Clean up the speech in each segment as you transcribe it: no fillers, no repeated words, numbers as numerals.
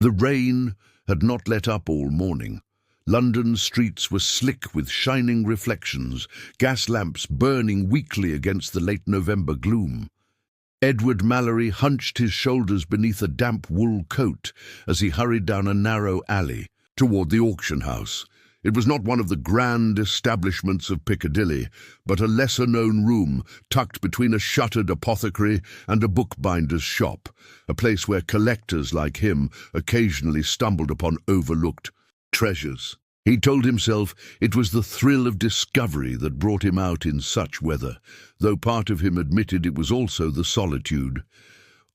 The rain had not let up all morning. London's streets were slick with shining reflections, gas lamps burning weakly against the late November gloom. Edward Mallory hunched his shoulders beneath a damp wool coat as he hurried down a narrow alley toward the auction house. It was not one of the grand establishments of Piccadilly, but a lesser-known room tucked between a shuttered apothecary and a bookbinder's shop, a place where collectors like him occasionally stumbled upon overlooked treasures. He told himself it was the thrill of discovery that brought him out in such weather, though part of him admitted it was also the solitude.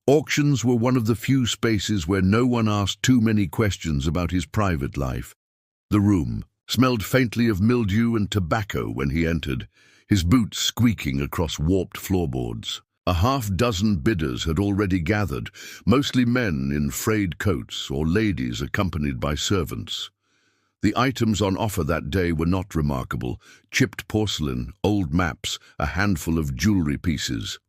Auctions were one of the few spaces where no one asked too many questions about his private life. The room smelled faintly of mildew and tobacco when he entered, his boots squeaking across warped floorboards. A half-dozen bidders had already gathered, mostly men in frayed coats or ladies accompanied by servants. The items on offer that day were not remarkable: chipped porcelain, old maps, a handful of jewelry pieces.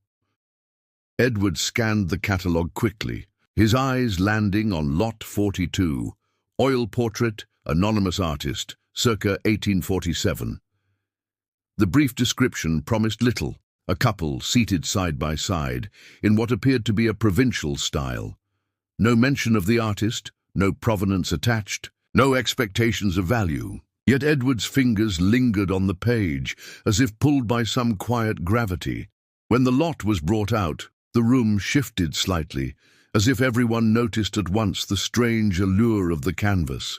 Edward scanned the catalogue quickly, his eyes landing on Lot 42, oil portrait, anonymous artist, circa 1847. The brief description promised little: a couple seated side by side, in what appeared to be a provincial style. No mention of the artist, no provenance attached, no expectations of value. Yet Edward's fingers lingered on the page, as if pulled by some quiet gravity. When the lot was brought out, the room shifted slightly, as if everyone noticed at once the strange allure of the canvas.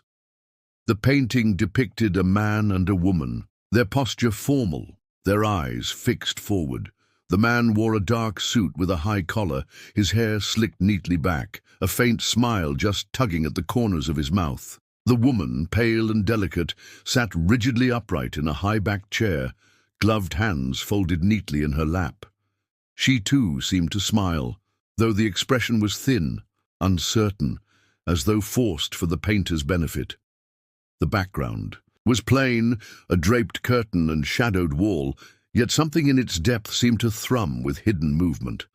The painting depicted a man and a woman, their posture formal, their eyes fixed forward. The man wore a dark suit with a high collar, his hair slicked neatly back, a faint smile just tugging at the corners of his mouth. The woman, pale and delicate, sat rigidly upright in a high-backed chair, gloved hands folded neatly in her lap. She too seemed to smile, though the expression was thin, uncertain, as though forced for the painter's benefit. The background was plain, a draped curtain and shadowed wall, yet something in its depth seemed to thrum with hidden movement.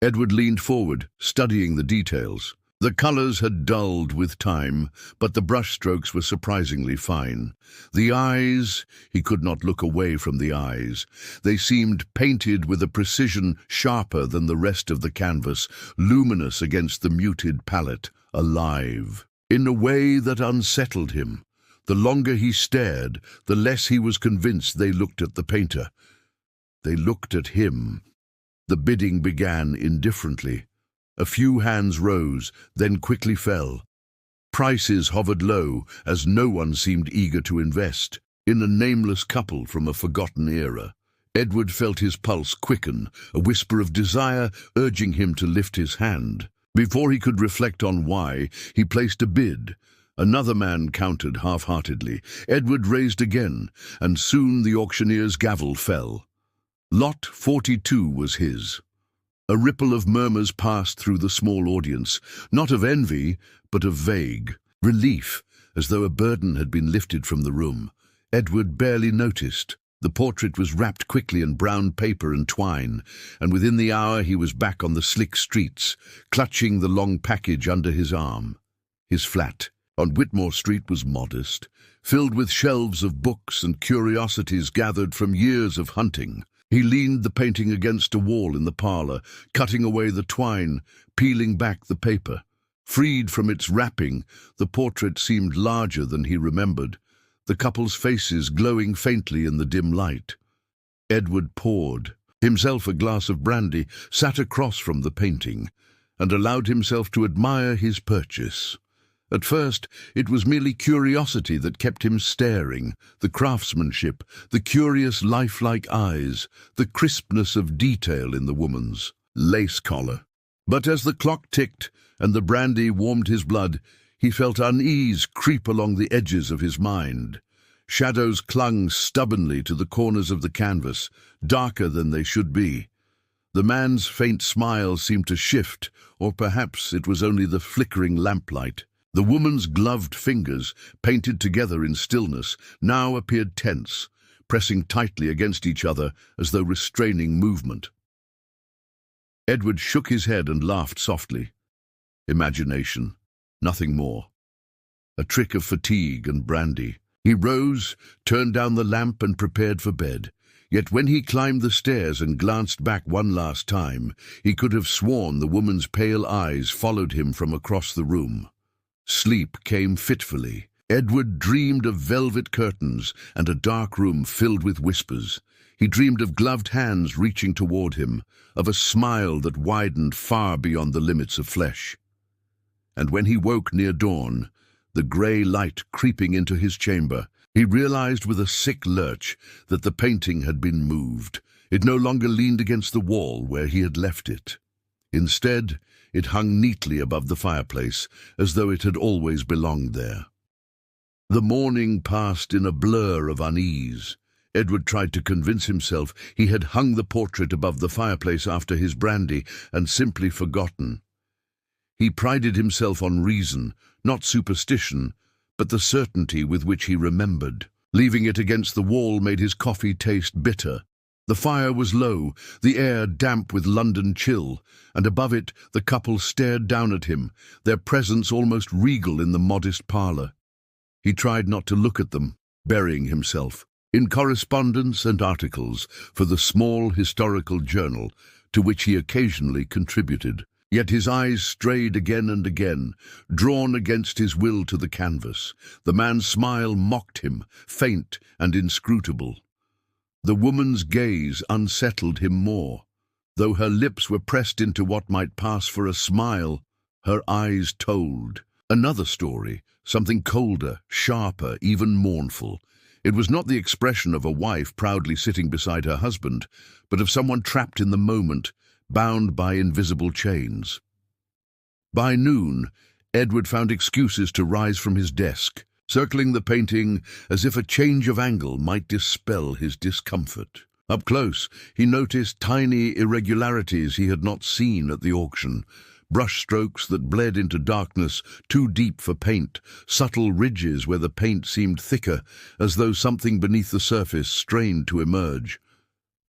Edward leaned forward, studying the details. The colours had dulled with time, but the brushstrokes were surprisingly fine. The eyes, he could not look away from the eyes. They seemed painted with a precision sharper than the rest of the canvas, luminous against the muted palette, alive, in a way that unsettled him. The longer he stared, the less he was convinced they looked at the painter. They looked at him. The bidding began indifferently. A few hands rose, then quickly fell. Prices hovered low, as no one seemed eager to invest. In a nameless couple from a forgotten era, Edward felt his pulse quicken, a whisper of desire urging him to lift his hand. Before he could reflect on why, he placed a bid. Another man countered half-heartedly. Edward raised again, and soon the auctioneer's gavel fell. Lot 42 was his. A ripple of murmurs passed through the small audience, not of envy, but of vague relief, as though a burden had been lifted from the room. Edward barely noticed. The portrait was wrapped quickly in brown paper and twine, and within the hour he was back on the slick streets, clutching the long package under his arm. His flat on Whitmore Street was modest, filled with shelves of books and curiosities gathered from years of hunting. He leaned the painting against a wall in the parlour, cutting away the twine, peeling back the paper. Freed from its wrapping, the portrait seemed larger than he remembered, the couple's faces glowing faintly in the dim light. Edward poured himself a glass of brandy, sat across from the painting, and allowed himself to admire his purchase. At first, it was merely curiosity that kept him staring, the craftsmanship, the curious lifelike eyes, the crispness of detail in the woman's lace collar. But as the clock ticked and the brandy warmed his blood, he felt unease creep along the edges of his mind. Shadows clung stubbornly to the corners of the canvas, darker than they should be. The man's faint smile seemed to shift, or perhaps it was only the flickering lamplight. The woman's gloved fingers, painted together in stillness, now appeared tense, pressing tightly against each other as though restraining movement. Edward shook his head and laughed softly. Imagination. Nothing more. A trick of fatigue and brandy. He rose, turned down the lamp and prepared for bed. Yet when he climbed the stairs and glanced back one last time, he could have sworn the woman's pale eyes followed him from across the room. Sleep came fitfully. Edward dreamed of velvet curtains and a dark room filled with whispers. He dreamed of gloved hands reaching toward him, of a smile that widened far beyond the limits of flesh. And when he woke near dawn, the grey light creeping into his chamber, he realized with a sick lurch that the painting had been moved. It no longer leaned against the wall where he had left it. Instead, it hung neatly above the fireplace, as though it had always belonged there. The morning passed in a blur of unease. Edward tried to convince himself he had hung the portrait above the fireplace after his brandy and simply forgotten. He prided himself on reason, not superstition, but the certainty with which he remembered. Leaving it against the wall made his coffee taste bitter. The fire was low, the air damp with London chill, and above it the couple stared down at him, their presence almost regal in the modest parlour. He tried not to look at them, burying himself in correspondence and articles for the small historical journal to which he occasionally contributed. Yet his eyes strayed again and again, drawn against his will to the canvas. The man's smile mocked him, faint and inscrutable. The woman's gaze unsettled him more. Though her lips were pressed into what might pass for a smile, her eyes told. Another story, something colder, sharper, even mournful. It was not the expression of a wife proudly sitting beside her husband, but of someone trapped in the moment, bound by invisible chains. By noon, Edward found excuses to rise from his desk, circling the painting as if a change of angle might dispel his discomfort. Up close, he noticed tiny irregularities he had not seen at the auction. Brushstrokes that bled into darkness, too deep for paint, subtle ridges where the paint seemed thicker, as though something beneath the surface strained to emerge.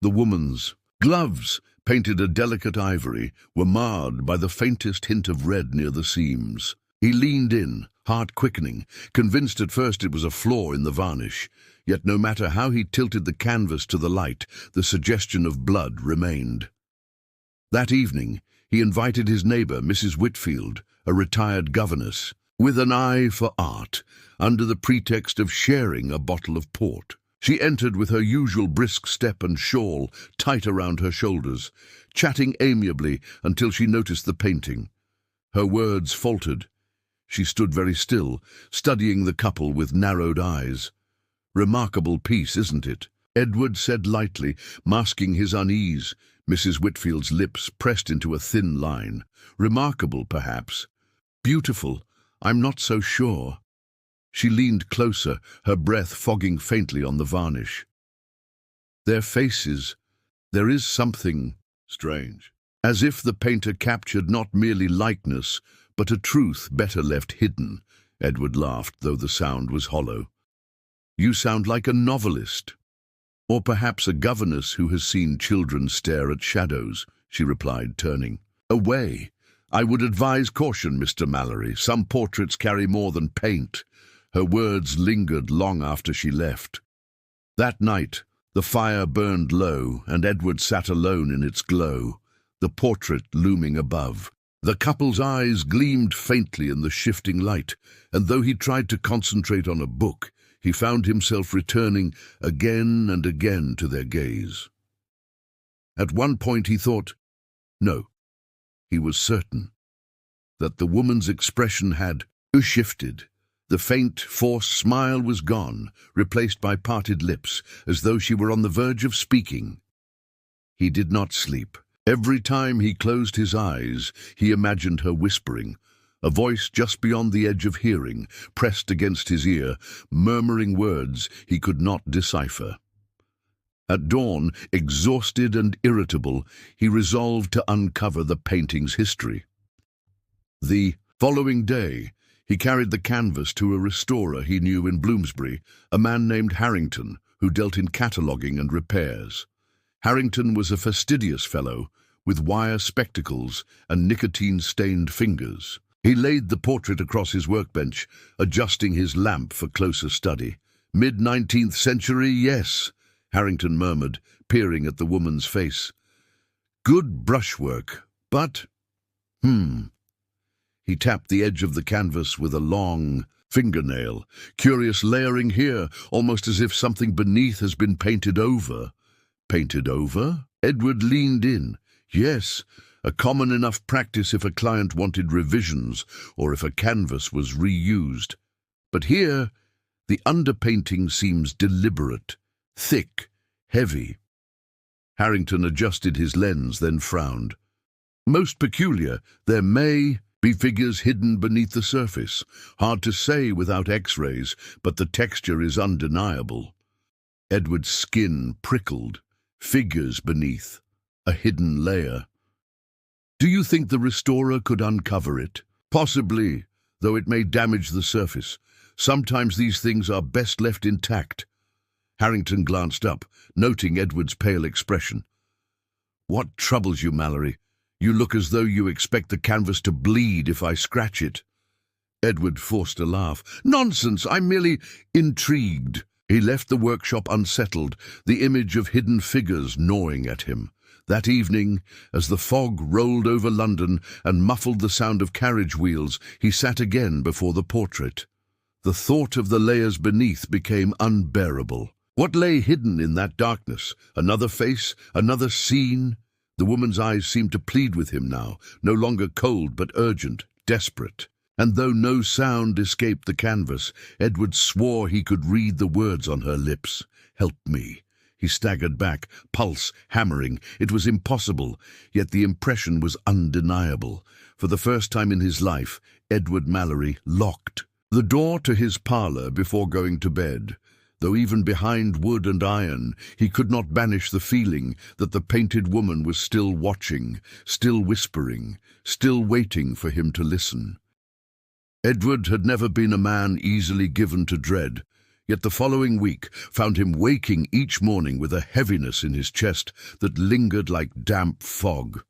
The woman's gloves, painted a delicate ivory, were marred by the faintest hint of red near the seams. He leaned in, heart quickening, convinced at first it was a flaw in the varnish. Yet no matter how he tilted the canvas to the light, the suggestion of blood remained. That evening, he invited his neighbour, Mrs. Whitfield, a retired governess, with an eye for art, under the pretext of sharing a bottle of port. She entered with her usual brisk step and shawl tight around her shoulders, chatting amiably until she noticed the painting. Her words faltered. She stood very still, studying the couple with narrowed eyes. "Remarkable piece, isn't it?" Edward said lightly, masking his unease. Mrs. Whitfield's lips pressed into a thin line. "Remarkable, perhaps. Beautiful, I'm not so sure." She leaned closer, her breath fogging faintly on the varnish. "Their faces, there is something strange. As if the painter captured not merely likeness, but a truth better left hidden." Edward laughed, though the sound was hollow. "You sound like a novelist. Or perhaps a governess who has seen children stare at shadows," she replied, turning away. "I would advise caution, Mr. Mallory. Some portraits carry more than paint." Her words lingered long after she left. That night, the fire burned low, and Edward sat alone in its glow, the portrait looming above. The couple's eyes gleamed faintly in the shifting light, and though he tried to concentrate on a book, he found himself returning again and again to their gaze. At one point he thought, no, he was certain, that the woman's expression had shifted. The faint, forced smile was gone, replaced by parted lips, as though she were on the verge of speaking. He did not sleep. Every time he closed his eyes, he imagined her whispering, a voice just beyond the edge of hearing, pressed against his ear, murmuring words he could not decipher. At dawn, exhausted and irritable, he resolved to uncover the painting's history. The following day, he carried the canvas to a restorer he knew in Bloomsbury, a man named Harrington, who dealt in cataloguing and repairs. Harrington was a fastidious fellow, with wire spectacles and nicotine-stained fingers. He laid the portrait across his workbench, adjusting his lamp for closer study. Mid-19th century, yes, Harrington murmured, peering at the woman's face. Good brushwork, but... He tapped the edge of the canvas with a long fingernail. Curious layering here, almost as if something beneath has been painted over. Painted over? Edward leaned in. Yes, a common enough practice if a client wanted revisions or if a canvas was reused. But here, the underpainting seems deliberate, thick, heavy. Harrington adjusted his lens, then frowned. Most peculiar, there may be figures hidden beneath the surface. Hard to say without X-rays, but the texture is undeniable. Edward's skin prickled. Figures beneath. A hidden layer. Do you think the restorer could uncover it? Possibly, though it may damage the surface. Sometimes these things are best left intact. Harrington glanced up, noting Edward's pale expression. What troubles you, Mallory? You look as though you expect the canvas to bleed if I scratch it. Edward forced a laugh. Nonsense, I'm merely intrigued. He left the workshop unsettled, the image of hidden figures gnawing at him. That evening, as the fog rolled over London and muffled the sound of carriage wheels, he sat again before the portrait. The thought of the layers beneath became unbearable. What lay hidden in that darkness? Another face? Another scene? The woman's eyes seemed to plead with him now, no longer cold but urgent, desperate. And though no sound escaped the canvas, Edward swore he could read the words on her lips. Help me. He staggered back, pulse hammering. It was impossible, yet the impression was undeniable. For the first time in his life, Edward Mallory locked the door to his parlour before going to bed. Though even behind wood and iron, he could not banish the feeling that the painted woman was still watching, still whispering, still waiting for him to listen. Edward had never been a man easily given to dread, yet the following week found him waking each morning with a heaviness in his chest that lingered like damp fog.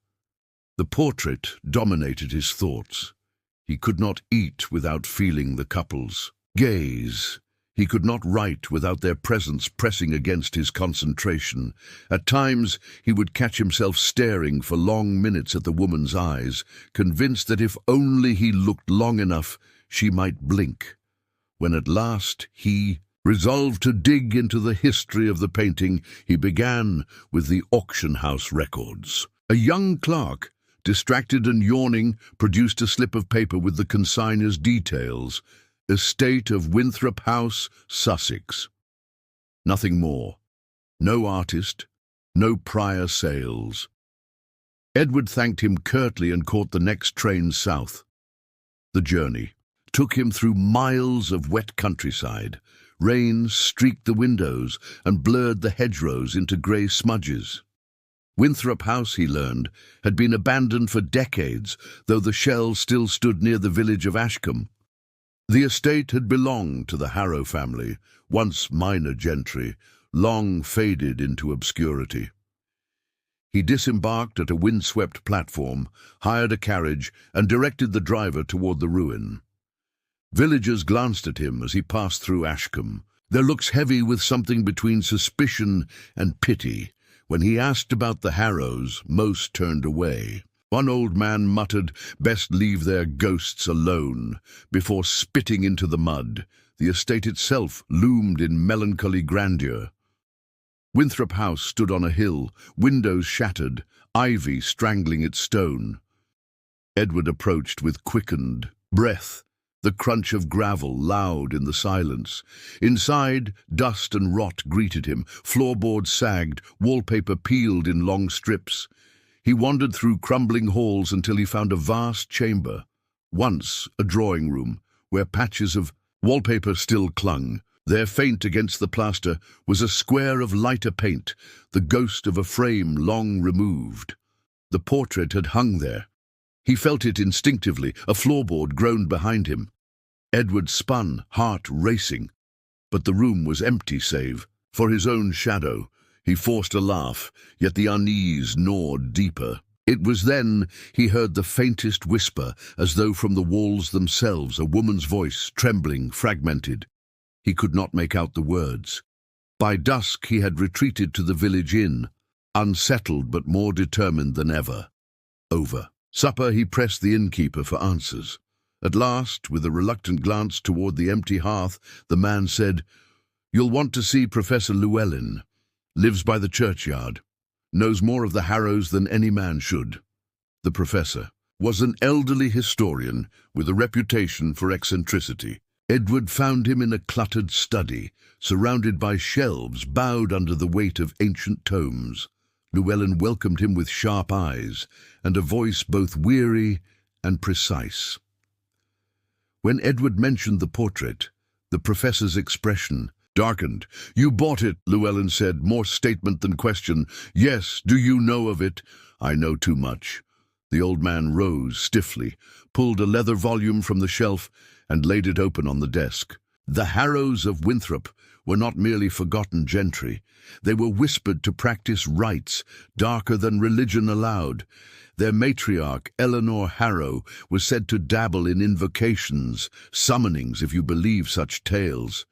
The portrait dominated his thoughts. He could not eat without feeling the couple's gaze. He could not write without their presence pressing against his concentration. At times, he would catch himself staring for long minutes at the woman's eyes, convinced that if only he looked long enough, she might blink. When at last he resolved to dig into the history of the painting, he began with the auction house records. A young clerk, distracted and yawning, produced a slip of paper with the consignor's details. Estate of Winthrop House, Sussex. Nothing more. No artist, no prior sales. Edward thanked him curtly and caught the next train south. The journey took him through miles of wet countryside. Rain streaked the windows and blurred the hedgerows into grey smudges. Winthrop House, he learned, had been abandoned for decades, though the shell still stood near the village of Ashcombe. The estate had belonged to the Harrow family, once minor gentry, long faded into obscurity. He disembarked at a windswept platform, hired a carriage, and directed the driver toward the ruin. Villagers glanced at him as he passed through Ashcombe, their looks heavy with something between suspicion and pity. When he asked about the Harrows, most turned away. One old man muttered, "Best leave their ghosts alone," before spitting into the mud. The estate itself loomed in melancholy grandeur. Winthrop House stood on a hill, windows shattered, ivy strangling its stone. Edward approached with quickened breath, the crunch of gravel loud in the silence. Inside, dust and rot greeted him. Floorboards sagged, wallpaper peeled in long strips. He wandered through crumbling halls until he found a vast chamber, once a drawing room, where patches of wallpaper still clung. There, faint against the plaster, was a square of lighter paint, the ghost of a frame long removed. The portrait had hung there. He felt it instinctively. A floorboard groaned behind him. Edward spun, heart racing. But the room was empty save for his own shadow. He forced a laugh, yet the unease gnawed deeper. It was then he heard the faintest whisper, as though from the walls themselves, a woman's voice, trembling, fragmented. He could not make out the words. By dusk he had retreated to the village inn, unsettled but more determined than ever. Over supper he pressed the innkeeper for answers. At last, with a reluctant glance toward the empty hearth, the man said, "You'll want to see Professor Llewellyn. Lives by the churchyard. Knows more of the Harrows than any man should." The professor was an elderly historian with a reputation for eccentricity. Edward found him in a cluttered study, surrounded by shelves bowed under the weight of ancient tomes. Llewellyn welcomed him with sharp eyes and a voice both weary and precise. When Edward mentioned the portrait, the professor's expression darkened. "You bought it," Llewellyn said, more statement than question. "Yes, do you know of it?" "I know too much." The old man rose stiffly, pulled a leather volume from the shelf, and laid it open on the desk. The Harrows of Winthrop were not merely forgotten gentry. They were whispered to practice rites darker than religion allowed. Their matriarch, Eleanor Harrow, was said to dabble in invocations, summonings, if you believe such tales.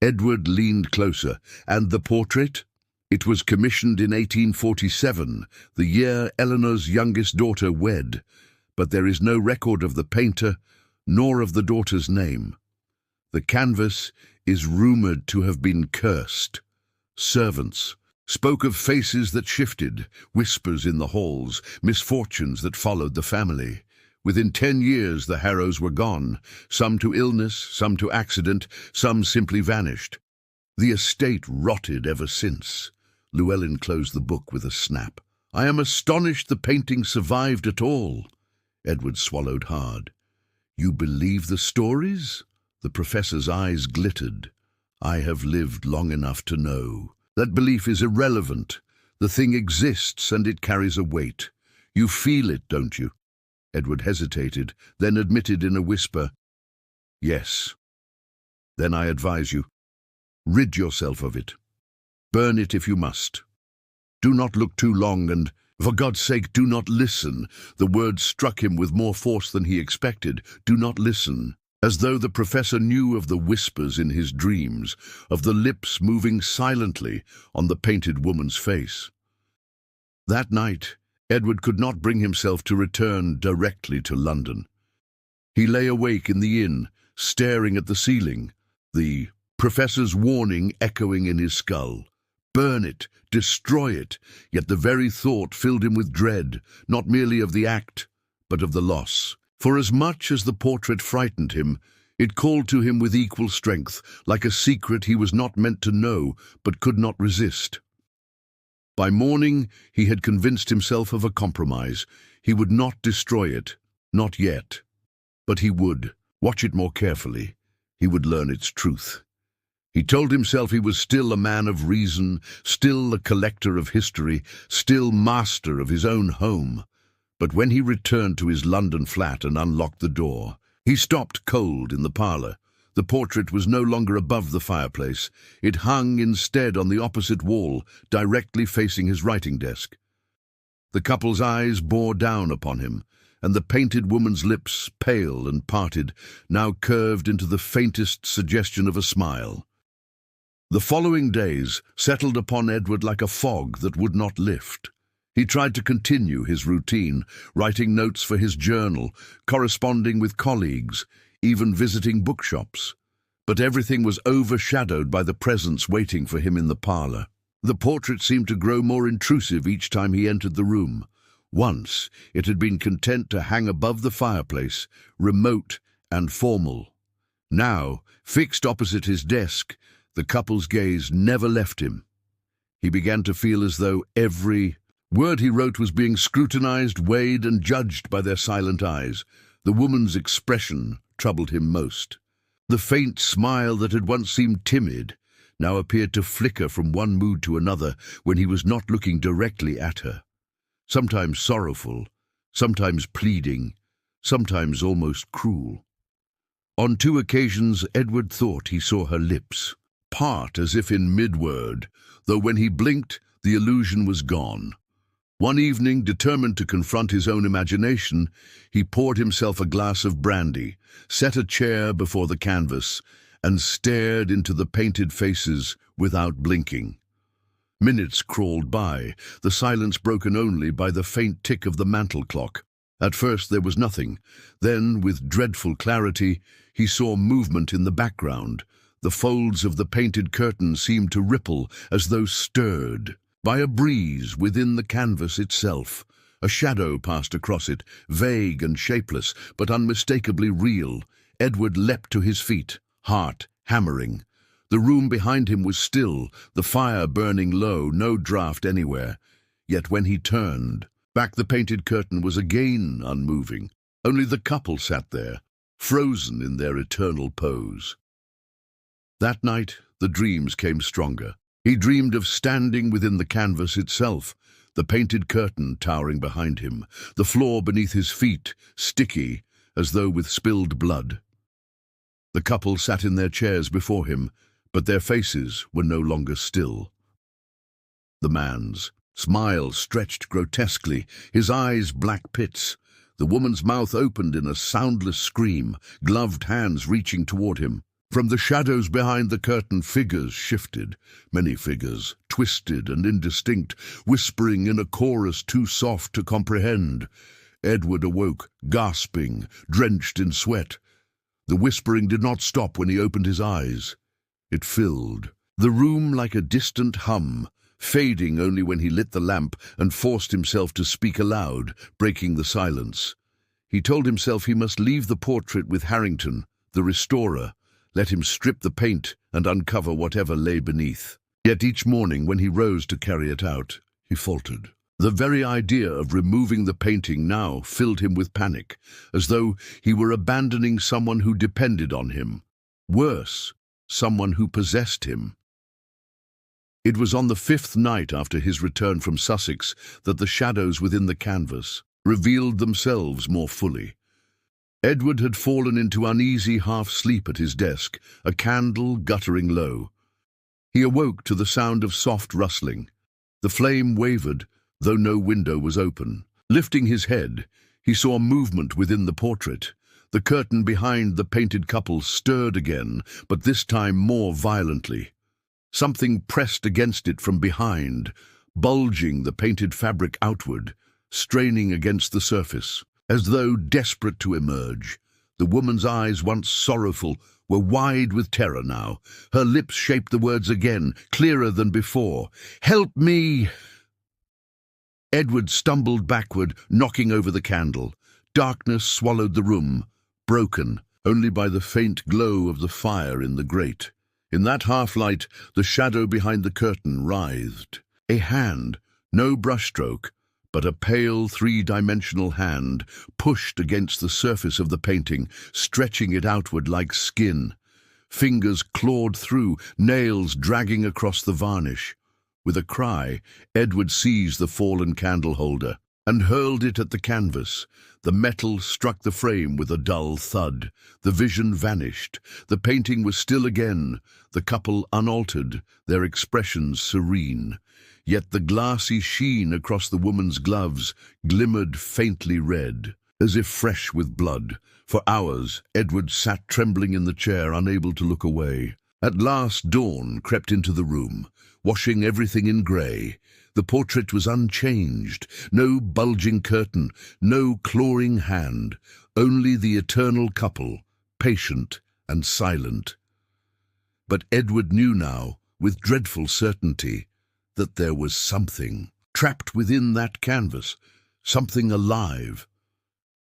Edward leaned closer. "And the portrait?" "It was commissioned in 1847, the year Eleanor's youngest daughter wed, but there is no record of the painter, nor of the daughter's name. The canvas is rumored to have been cursed. Servants spoke of faces that shifted, whispers in the halls, misfortunes that followed the family. Within 10 years the Harrows were gone, some to illness, some to accident, some simply vanished. The estate rotted ever since." Llewellyn closed the book with a snap. "I am astonished the painting survived at all." Edward swallowed hard. "You believe the stories?" The professor's eyes glittered. "I have lived long enough to know. That belief is irrelevant. The thing exists and it carries a weight. You feel it, don't you?" Edward hesitated, then admitted in a whisper, "Yes." "Then I advise you, rid yourself of it. Burn it if you must. Do not look too long and, for God's sake, do not listen." The words struck him with more force than he expected. "Do not listen." As though the professor knew of the whispers in his dreams, of the lips moving silently on the painted woman's face. That night, Edward could not bring himself to return directly to London. He lay awake in the inn, staring at the ceiling, the professor's warning echoing in his skull. Burn it, destroy it, yet the very thought filled him with dread, not merely of the act, but of the loss. For as much as the portrait frightened him, it called to him with equal strength, like a secret he was not meant to know, but could not resist. By morning, he had convinced himself of a compromise. He would not destroy it, not yet. But he would. Watch it more carefully. He would learn its truth. He told himself he was still a man of reason, still a collector of history, still master of his own home. But when he returned to his London flat and unlocked the door, he stopped cold in the parlour. The portrait was no longer above the fireplace. It hung instead on the opposite wall, directly facing his writing desk. The couple's eyes bore down upon him, and the painted woman's lips, pale and parted, now curved into the faintest suggestion of a smile. The following days settled upon Edward like a fog that would not lift. He tried to continue his routine, writing notes for his journal, corresponding with colleagues, even visiting bookshops. But everything was overshadowed by the presence waiting for him in the parlour. The portrait seemed to grow more intrusive each time he entered the room. Once it had been content to hang above the fireplace, remote and formal. Now, fixed opposite his desk, the couple's gaze never left him. He began to feel as though every word he wrote was being scrutinized, weighed, and judged by their silent eyes. The woman's expression troubled him most. The faint smile that had once seemed timid now appeared to flicker from one mood to another when he was not looking directly at her. Sometimes sorrowful, sometimes pleading, sometimes almost cruel. On 2 occasions Edward thought he saw her lips part as if in mid-word, though when he blinked the illusion was gone. One evening, determined to confront his own imagination, he poured himself a glass of brandy, set a chair before the canvas, and stared into the painted faces without blinking. Minutes crawled by, the silence broken only by the faint tick of the mantel clock. At first there was nothing. Then, with dreadful clarity, he saw movement in the background. The folds of the painted curtain seemed to ripple as though stirred by a breeze within the canvas itself. A shadow passed across it, vague and shapeless, but unmistakably real. Edward leapt to his feet, heart hammering. The room behind him was still, the fire burning low, no draught anywhere. Yet when he turned back, the painted curtain was again unmoving. Only the couple sat there, frozen in their eternal pose. That night, the dreams came stronger. He dreamed of standing within the canvas itself, the painted curtain towering behind him, the floor beneath his feet sticky as though with spilled blood. The couple sat in their chairs before him, but their faces were no longer still. The man's smile stretched grotesquely, his eyes black pits. The woman's mouth opened in a soundless scream, gloved hands reaching toward him. From the shadows behind the curtain, figures shifted, many figures, twisted and indistinct, whispering in a chorus too soft to comprehend. Edward awoke, gasping, drenched in sweat. The whispering did not stop when he opened his eyes. It filled the room like a distant hum, fading only when he lit the lamp and forced himself to speak aloud, breaking the silence. He told himself he must leave the portrait with Harrington, the restorer, let him strip the paint and uncover whatever lay beneath. Yet each morning when he rose to carry it out, he faltered. The very idea of removing the painting now filled him with panic, as though he were abandoning someone who depended on him. Worse, someone who possessed him. It was on the 5th night after his return from Sussex that the shadows within the canvas revealed themselves more fully. Edward had fallen into uneasy half-sleep at his desk, a candle guttering low. He awoke to the sound of soft rustling. The flame wavered, though no window was open. Lifting his head, he saw movement within the portrait. The curtain behind the painted couple stirred again, but this time more violently. Something pressed against it from behind, bulging the painted fabric outward, straining against the surface. As though desperate to emerge, the woman's eyes, once sorrowful, were wide with terror now. Her lips shaped the words again, clearer than before. "Help me!" Edward stumbled backward, knocking over the candle. Darkness swallowed the room, broken only by the faint glow of the fire in the grate. In that half-light, the shadow behind the curtain writhed. A hand, no brushstroke, but a pale three-dimensional hand pushed against the surface of the painting, stretching it outward like skin. Fingers clawed through, nails dragging across the varnish. With a cry, Edward seized the fallen candle holder and hurled it at the canvas. The metal struck the frame with a dull thud. The vision vanished. The painting was still again, the couple unaltered, their expressions serene. Yet the glassy sheen across the woman's gloves glimmered faintly red, as if fresh with blood. For hours, Edward sat trembling in the chair, unable to look away. At last dawn crept into the room, washing everything in grey. The portrait was unchanged, no bulging curtain, no clawing hand, only the eternal couple, patient and silent. But Edward knew now, with dreadful certainty, that there was something trapped within that canvas, something alive.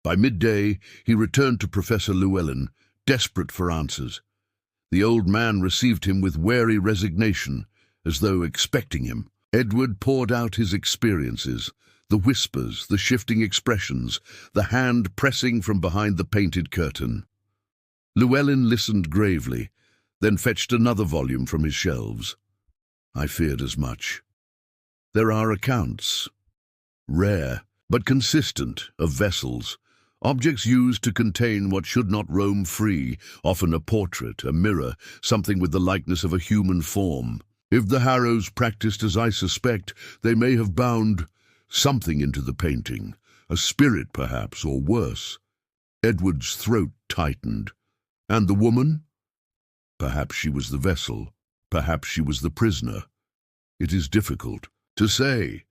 By midday, he returned to Professor Llewellyn, desperate for answers. The old man received him with wary resignation, as though expecting him. Edward poured out his experiences, the whispers, the shifting expressions, the hand pressing from behind the painted curtain. Llewellyn listened gravely, then fetched another volume from his shelves. I feared as much. There are accounts, rare but consistent, of vessels, objects used to contain what should not roam free, often a portrait, a mirror, something with the likeness of a human form. If the Harrows practiced as I suspect, they may have bound something into the painting, a spirit perhaps, or worse. Edward's throat tightened. And the woman? Perhaps she was the vessel. Perhaps she was the prisoner. It is difficult to say.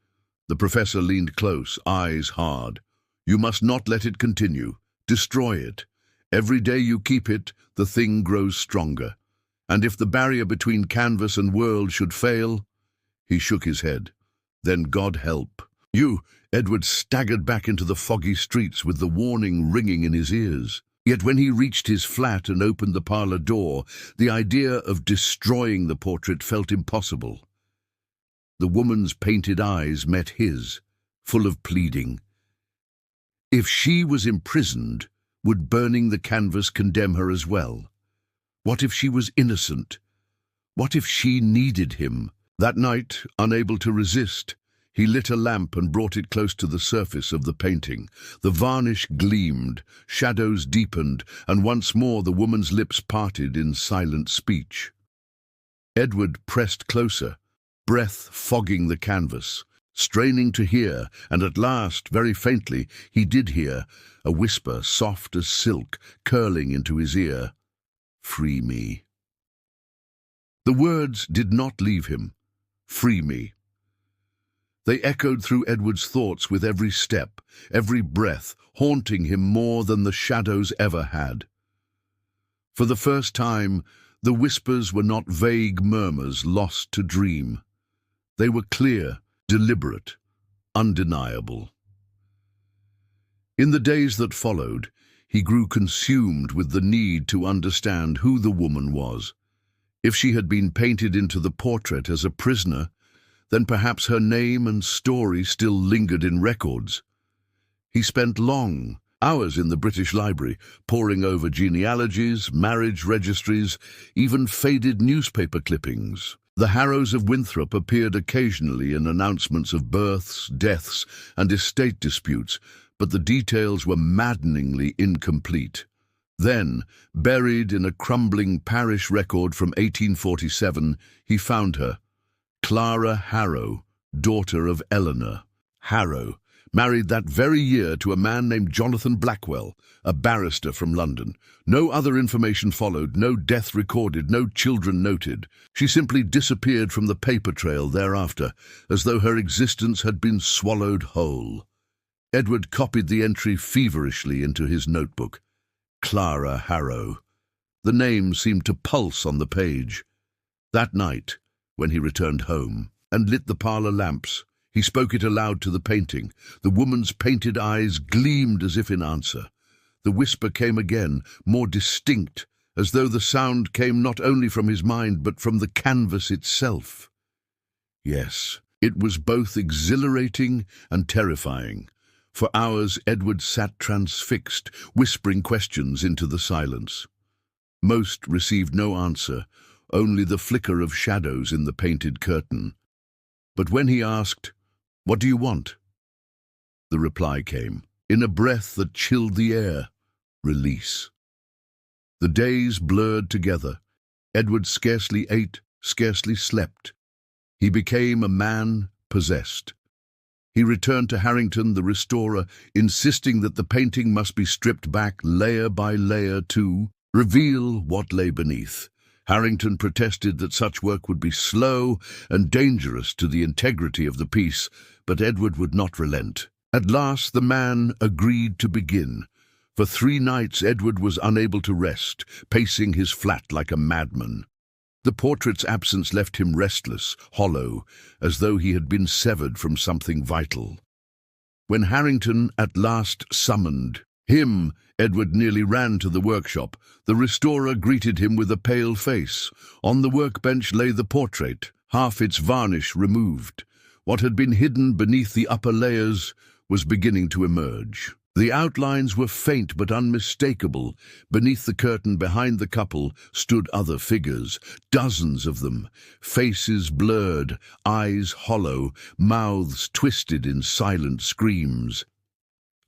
The professor leaned close, eyes hard. You must not let it continue. Destroy it. Every day you keep it, the thing grows stronger. And if the barrier between canvas and world should fail... He shook his head. Then God help. You... Edward staggered back into the foggy streets with the warning ringing in his ears. Yet when he reached his flat and opened the parlour door, the idea of destroying the portrait felt impossible. The woman's painted eyes met his, full of pleading. If she was imprisoned, would burning the canvas condemn her as well? What if she was innocent? What if she needed him? That night, unable to resist, he lit a lamp and brought it close to the surface of the painting. The varnish gleamed, shadows deepened, and once more the woman's lips parted in silent speech. Edward pressed closer, breath fogging the canvas, straining to hear, and at last, very faintly, he did hear, a whisper soft as silk curling into his ear. Free me. The words did not leave him. Free me. They echoed through Edward's thoughts with every step, every breath, haunting him more than the shadows ever had. For the first time, the whispers were not vague murmurs lost to dream. They were clear, deliberate, undeniable. In the days that followed, he grew consumed with the need to understand who the woman was. If she had been painted into the portrait as a prisoner, then perhaps her name and story still lingered in records. He spent long hours in the British Library, poring over genealogies, marriage registries, even faded newspaper clippings. The Harrows of Winthrop appeared occasionally in announcements of births, deaths, and estate disputes, but the details were maddeningly incomplete. Then, buried in a crumbling parish record from 1847, he found her. Clara Harrow, daughter of Eleanor. Harrow, married that very year to a man named Jonathan Blackwell, a barrister from London. No other information followed, no death recorded, no children noted. She simply disappeared from the paper trail thereafter, as though her existence had been swallowed whole. Edward copied the entry feverishly into his notebook. Clara Harrow. The name seemed to pulse on the page. That night, when he returned home and lit the parlour lamps, he spoke it aloud to the painting. The woman's painted eyes gleamed as if in answer. The whisper came again, more distinct, as though the sound came not only from his mind but from the canvas itself. Yes, it was both exhilarating and terrifying. For hours Edward sat transfixed, whispering questions into the silence. Most received no answer, only the flicker of shadows in the painted curtain. But when he asked, "What do you want?" the reply came, in a breath that chilled the air: release. The days blurred together. Edward scarcely ate, scarcely slept. He became a man possessed. He returned to Harrington, the restorer, insisting that the painting must be stripped back layer by layer to reveal what lay beneath. Harrington protested that such work would be slow and dangerous to the integrity of the piece, but Edward would not relent. At last the man agreed to begin. For 3 nights Edward was unable to rest, pacing his flat like a madman. The portrait's absence left him restless, hollow, as though he had been severed from something vital. When Harrington at last summoned him, Edward nearly ran to the workshop. The restorer greeted him with a pale face. On the workbench lay the portrait, half its varnish removed. What had been hidden beneath the upper layers was beginning to emerge. The outlines were faint but unmistakable. Beneath the curtain behind the couple stood other figures, dozens of them, faces blurred, eyes hollow, mouths twisted in silent screams.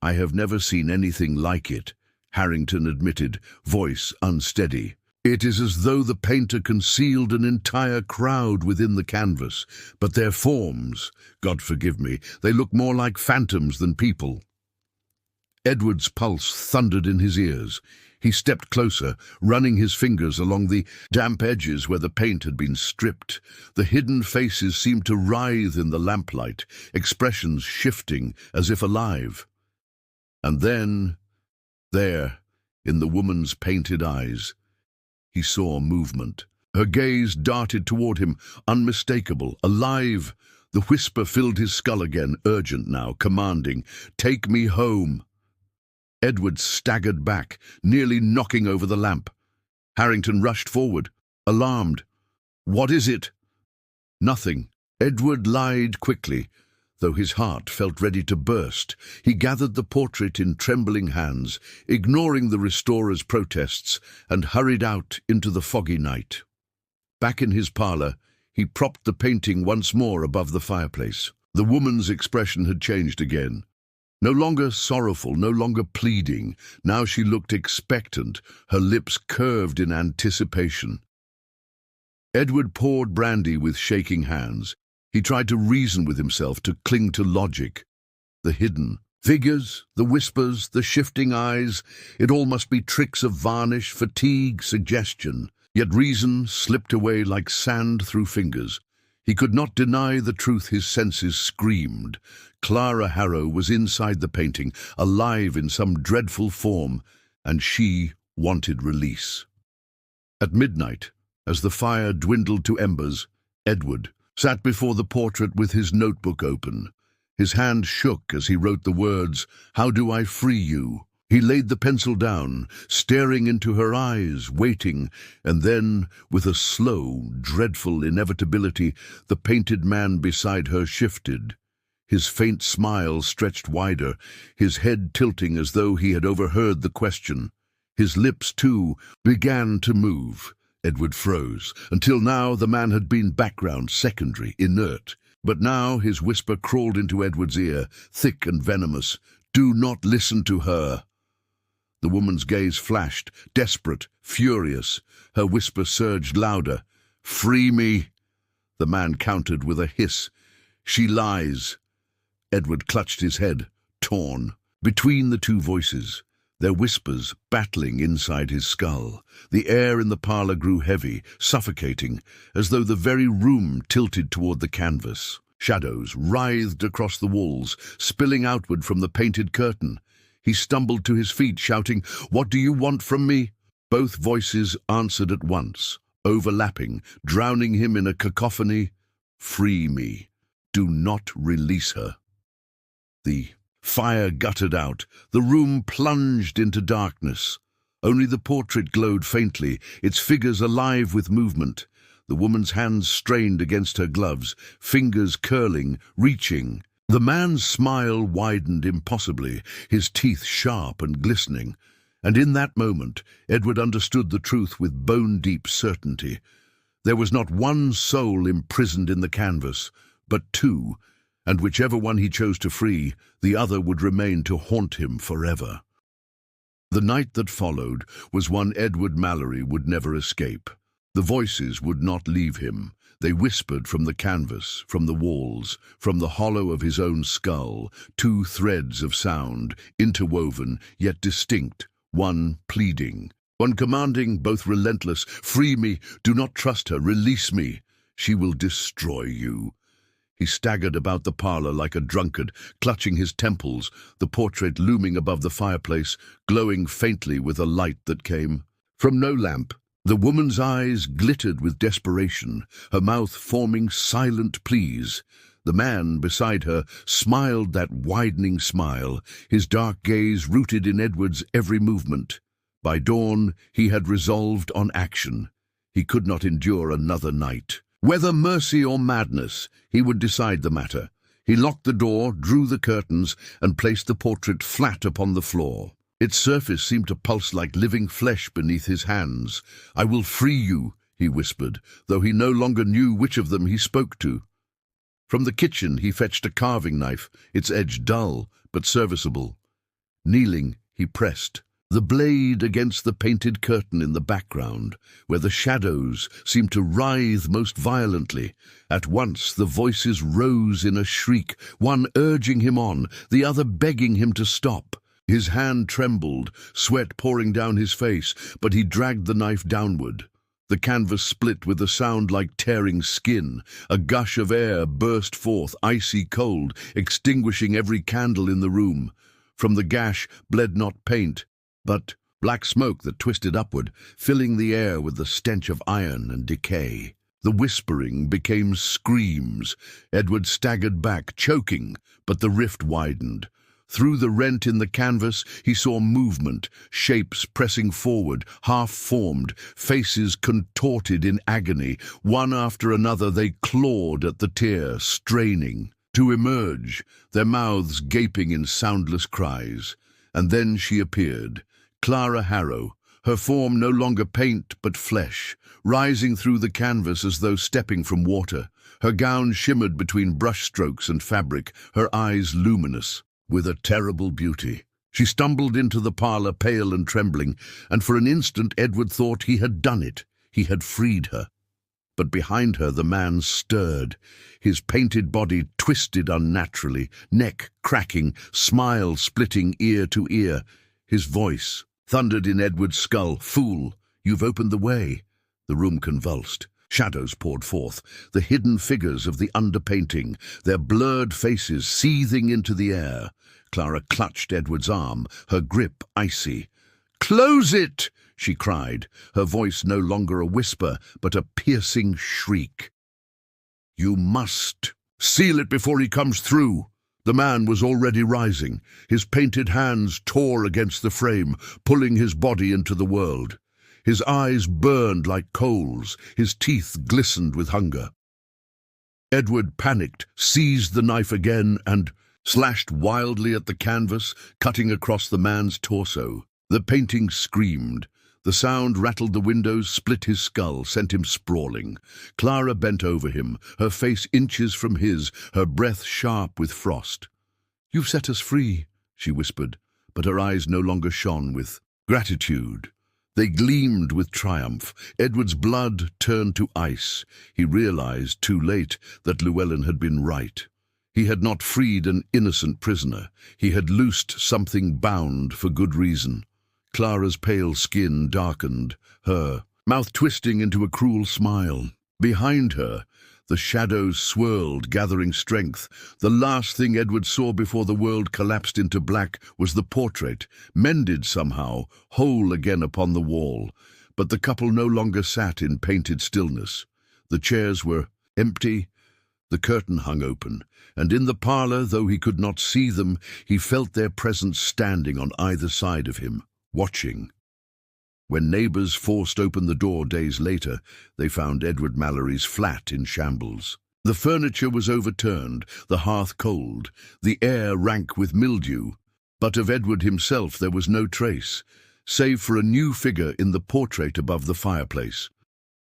"I have never seen anything like it," Harrington admitted, voice unsteady. It is as though the painter concealed an entire crowd within the canvas, but their forms, God forgive me, they look more like phantoms than people. Edward's pulse thundered in his ears. He stepped closer, running his fingers along the damp edges where the paint had been stripped. The hidden faces seemed to writhe in the lamplight, expressions shifting as if alive. And then, there, in the woman's painted eyes, he saw movement. Her gaze darted toward him, unmistakable, alive. The whisper filled his skull again, urgent now, commanding, "Take me home." Edward staggered back, nearly knocking over the lamp. Harrington rushed forward, alarmed. "What is it?" "Nothing." Edward lied quickly, though his heart felt ready to burst. He gathered the portrait in trembling hands, ignoring the restorer's protests, and hurried out into the foggy night. Back in his parlour, he propped the painting once more above the fireplace. The woman's expression had changed again. No longer sorrowful, no longer pleading. Now she looked expectant, her lips curved in anticipation. Edward poured brandy with shaking hands. He tried to reason with himself, to cling to logic. The hidden figures, the whispers, the shifting eyes, it all must be tricks of varnish, fatigue, suggestion. Yet reason slipped away like sand through fingers. He could not deny the truth his senses screamed. Clara Harrow was inside the painting, alive in some dreadful form, and she wanted release. At midnight, as the fire dwindled to embers, Edward sat before the portrait with his notebook open. His hand shook as he wrote the words, "How do I free you?" He laid the pencil down, staring into her eyes, waiting, and then, with a slow, dreadful inevitability, the painted man beside her shifted. His faint smile stretched wider, his head tilting as though he had overheard the question. His lips, too, began to move. Edward froze. Until now, the man had been background, secondary, inert. But now his whisper crawled into Edward's ear, thick and venomous. "Do not listen to her." The woman's gaze flashed, desperate, furious. Her whisper surged louder. "Free me." The man countered with a hiss. "She lies." Edward clutched his head, torn. Between the two voices, their whispers battling inside his skull. The air in the parlour grew heavy, suffocating, as though the very room tilted toward the canvas. Shadows writhed across the walls, spilling outward from the painted curtain. He stumbled to his feet, shouting, "What do you want from me?" Both voices answered at once, overlapping, drowning him in a cacophony. "Free me. Do not release her." The fire guttered out. The room plunged into darkness. Only the portrait glowed faintly, its figures alive with movement. The woman's hands strained against her gloves, fingers curling, reaching. The man's smile widened impossibly, his teeth sharp and glistening. And in that moment, Edward understood the truth with bone-deep certainty. There was not one soul imprisoned in the canvas, but two, and whichever one he chose to free, the other would remain to haunt him forever. The night that followed was one Edward Mallory would never escape. The voices would not leave him. They whispered from the canvas, from the walls, from the hollow of his own skull, two threads of sound, interwoven, yet distinct, one pleading, one commanding, both relentless. "Free me, do not trust her, release me. She will destroy you." He staggered about the parlour like a drunkard, clutching his temples, the portrait looming above the fireplace, glowing faintly with a light that came from no lamp. The woman's eyes glittered with desperation, her mouth forming silent pleas. The man beside her smiled that widening smile, his dark gaze rooted in Edward's every movement. By dawn, he had resolved on action. He could not endure another night. Whether mercy or madness, he would decide the matter. He locked the door, drew the curtains, and placed the portrait flat upon the floor. Its surface seemed to pulse like living flesh beneath his hands. "I will free you," he whispered, though he no longer knew which of them he spoke to. From the kitchen he fetched a carving knife, its edge dull but serviceable. Kneeling, he pressed, The blade against the painted curtain in the background, where the shadows seemed to writhe most violently. At once the voices rose in a shriek, one urging him on, the other begging him to stop. His hand trembled, sweat pouring down his face, but he dragged the knife downward. The canvas split with a sound like tearing skin. A gush of air burst forth, icy cold, extinguishing every candle in the room. From the gash bled not paint, but black smoke that twisted upward, filling the air with the stench of iron and decay. The whispering became screams. Edward staggered back, choking, but the rift widened. Through the rent in the canvas, he saw movement, shapes pressing forward, half-formed, faces contorted in agony. One after another they clawed at the tear, straining to emerge, their mouths gaping in soundless cries. And then she appeared, Clara Harrow, her form no longer paint but flesh, rising through the canvas as though stepping from water. Her gown shimmered between brushstrokes and fabric, her eyes luminous with a terrible beauty. She stumbled into the parlour, pale and trembling, and for an instant Edward thought he had done it. He had freed her. But behind her the man stirred, his painted body twisted unnaturally, neck cracking, smile splitting ear to ear. His voice thundered in Edward's skull, "Fool, you've opened the way." The room convulsed. Shadows poured forth, the hidden figures of the underpainting, their blurred faces seething into the air. Clara clutched Edward's arm, her grip icy. "Close it!" she cried, her voice no longer a whisper, but a piercing shriek. "You must seal it before he comes through." The man was already rising. His painted hands tore against the frame, pulling his body into the world. His eyes burned like coals, his teeth glistened with hunger. Edward panicked, seized the knife again, and slashed wildly at the canvas, cutting across the man's torso. The painting screamed. The sound rattled the windows, split his skull, sent him sprawling. Clara bent over him, her face inches from his, her breath sharp with frost. "You've set us free," she whispered, but her eyes no longer shone with gratitude. They gleamed with triumph. Edward's blood turned to ice. He realized, too late, that Llewellyn had been right. He had not freed an innocent prisoner. He had loosed something bound for good reason. Clara's pale skin darkened, her mouth twisting into a cruel smile. Behind her, the shadows swirled, gathering strength. The last thing Edward saw before the world collapsed into black was the portrait, mended somehow, whole again upon the wall. But the couple no longer sat in painted stillness. The chairs were empty, the curtain hung open, and in the parlour, though he could not see them, he felt their presence standing on either side of him, watching. When neighbours forced open the door days later, they found Edward Mallory's flat in shambles. The furniture was overturned, the hearth cold, the air rank with mildew. But of Edward himself there was no trace, save for a new figure in the portrait above the fireplace.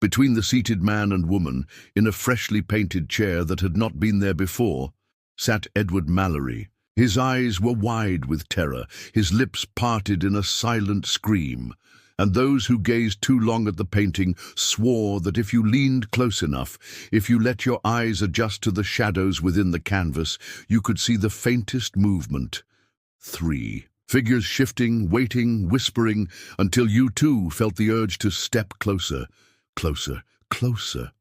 Between the seated man and woman, in a freshly painted chair that had not been there before, sat Edward Mallory. His eyes were wide with terror, his lips parted in a silent scream. And those who gazed too long at the painting swore that if you leaned close enough, if you let your eyes adjust to the shadows within the canvas, you could see the faintest movement. 3. Figures shifting, waiting, whispering, until you too felt the urge to step closer, closer, closer.